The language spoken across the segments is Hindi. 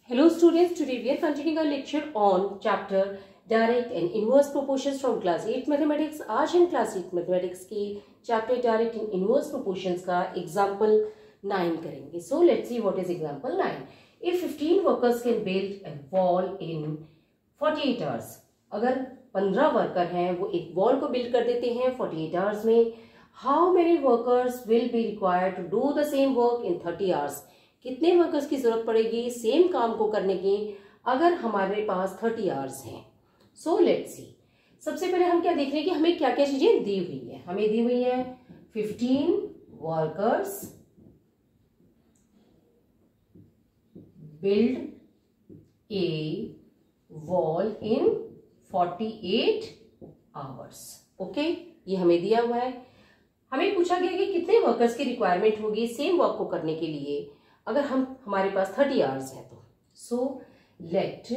Hello students, today we are continuing our lecture on chapter direct and inverse proportions from class 8 mathematics। आज हम class 8 mathematics की chapter direct and inverse proportions का example 9 करेंगे। So let's see what is example 9. If 15 workers can build a wall in 48 hours, अगर 15 वर्कर हैं वो एक वॉल को बिल्ड कर देते हैं 48 आवर्स में, how many workers will be required to do the same work in 30 hours, कितने वर्कर्स की जरूरत पड़ेगी सेम काम को करने की अगर हमारे पास 30 आवर्स हैं। सो लेट्स सी, सबसे पहले हम क्या देख रहे हैं कि हमें क्या क्या चीजें दी हुई है। हमें दी हुई है 15 workers build a wall in 48 hours. Okay, ये हमें दिया हुआ है। हमें पूछा गया कि कितने वर्कर्स की रिक्वायरमेंट होगी सेम वर्क को करने के लिए अगर हमारे पास 30 आवर्स है तो। So let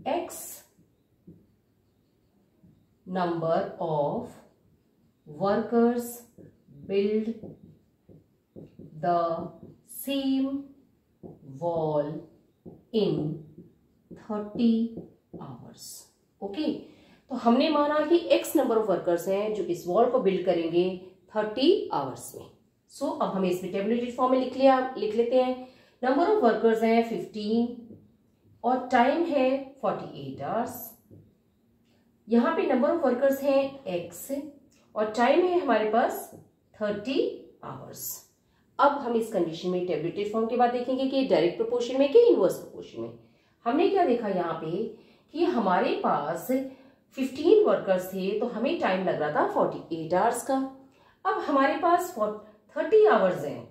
x number of workers build the same wall in 30 hours. Okay, तो हमने माना कि x नंबर ऑफ वर्कर्स हैं जो इस वॉल को बिल्ड करेंगे 30 आवर्स में। सो अब हमें इसमें टेबुलेटेड फॉर्म में लिख लेते हैं। नंबर ऑफ वर्कर्स हैं 15 और टाइम है 48 आवर्स। यहाँ पे नंबर ऑफ वर्कर्स हैं x और टाइम है हमारे पास 30 आवर्स। अब हम इस कंडीशन में टेबुलेटेड फॉर्म के बाद देखेंगे कि डायरेक्ट प्रोपोर्शन में कि इनवर्स प्रोपोर्शन में। हमने क्या देखा यहाँ पे कि हमारे पास 15 वर्कर्स थे तो हमें टाइम लग रहा था 48 आवर्स का। अब हमारे पास 30 आवर्स हैं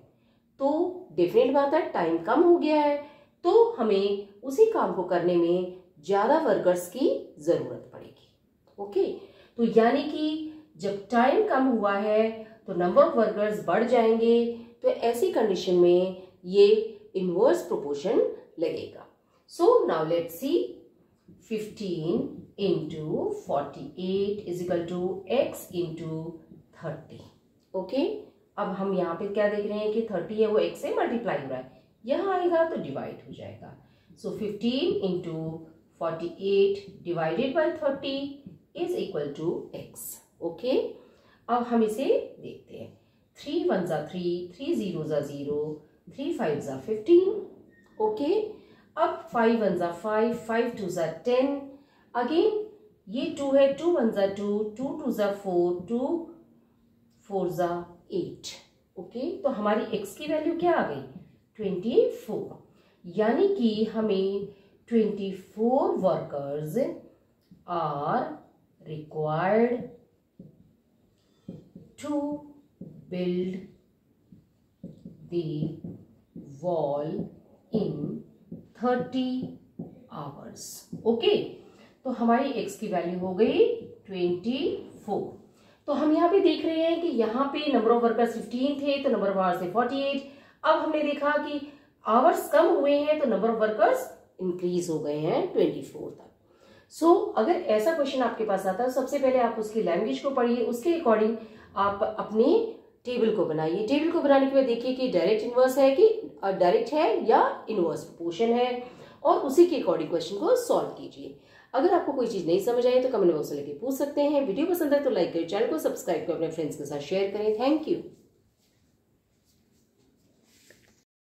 तो डेफिनेट बात है टाइम कम हो गया है, तो हमें उसी काम को करने में ज्यादा वर्कर्स की जरूरत पड़ेगी। ओके, तो यानी कि जब टाइम कम हुआ है तो नंबर ऑफ वर्कर्स बढ़ जाएंगे, तो ऐसी कंडीशन में ये इनवर्स प्रोपोर्शन लगेगा। So now let's see, 15 into 48 is equal to x into 30। Okay, अब हम यहाँ पे क्या देख रहे हैं कि 30 है वो x से मल्टीप्लाई हो रहा है, यहाँ आएगा तो डिवाइड हो जाएगा। So 15 into 48 divided by 30 is equal to x। Okay, अब हम इसे देखते हैं। 3 1 जा 3, 3 0 जा 0, 3 5 जा 15। ओके, अब 5 1 जा 5, 5 2 जा 10। अगेन ये 2 है, 2 1 जा 2, 2 2 जा 4, 2 4 जा 8। ओके, तो हमारी x की वैल्यू क्या आ गई 24, यानी कि हमें 24 workers are required to build the wall in 30 hours. Okay, तो हमारी x की वैल्यू हो गई 24। तो हम यहाँ पे देख रहे हैं कि यहाँ पे नंबर ऑफ वर्कर्स 15 थे तो नंबर ऑफ आवर्स थे 48। अब हमने देखा कि आवर्स कम हुए हैं तो नंबर ऑफ वर्कर्स इंक्रीज हो गए हैं 24 तक। सो अगर ऐसा क्वेश्चन आपके पास आता है तो सबसे पहले आप उसकी लैंग्वेज को पढ़िए, उसके अकॉर्डिंग आप अपने टेबल को बनाइए। टेबल को बनाने के बाद देखिए कि डायरेक्ट इनवर्स है कि डायरेक्ट है या इनवर्स प्रोपोर्शन है, और उसी के अकॉर्डिंग क्वेश्चन को सॉल्व कीजिए। अगर आपको कोई चीज नहीं समझ आए तो कमेंट बॉक्स में लेके पूछ सकते हैं। वीडियो पसंद है तो लाइक करें, चैनल को सब्सक्राइब करें, अपने फ्रेंड्स के साथ शेयर करें। Thank you.